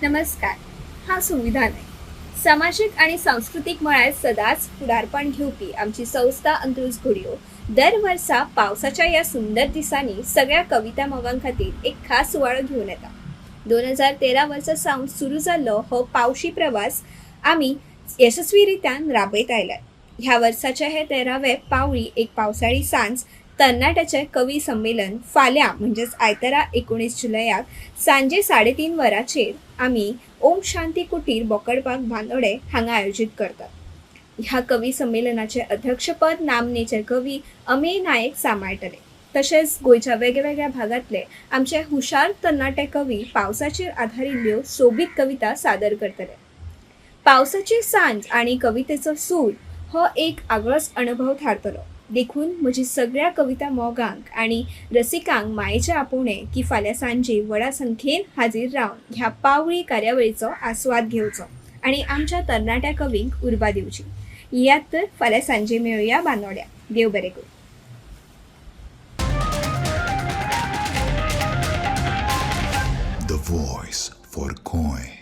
नमस्कार. हा संविधान आहे. सामाजिक आणि सांस्कृतिक मळ्यात सदांच फुडारपण घेवपी आमची संस्था अंत्रुज घडयो दर वर्सा पावसाच्या या सुंदर दिसांनी सगळ्या कविता मोगां खातीर एक खास सुवाळो घेवन येता. 2013 वर्सा सावन सुरू जाल्लो हो पावशी प्रवास आमी यशस्वीरित्यान राबयत आयल्यात. ह्या वर्साचे हे 13वे पावळी एक पावसाळी सांज तरणाट्याचे कवी संमेलन फाल्यां म्हणजेच आयतारा 19 जुलयाक सांजे 3:30 वरांचेर आमी ओम शांती कुटीर बोकडबाग बांदोडे हांगा आयोजीत करतात. ह्या कवी संमेलनाचे अध्यक्षपद नामनेचे कवी अमेय नायक सांबाळटले. तशेंच गोंयच्या वेगवेगळ्या भागांतले आमचे हुशार तरणाटे कवी पावसाचेर आधारिल्ल्यो सोबीत कविता सादर करतले. पावसाची सांज आणि कवितेचो सूर हो एक आगळोच अनुभव थारतलो. देखून म्हजी सगळ्या कविता मोगांक आणि रसिकांक मायेचे आपोवणे की फाल्यां सांजे व्हडा संख्येन हाजीर रावन ह्या पावळी कार्यावळीचो आस्वाद घेवचो आणि आमच्या तरणाट्या कवींक उर्बा दिवची. यात तर फाल्यां सांजे मेळुया बांदोड्या. देव बरें करूं. The voice for Coin.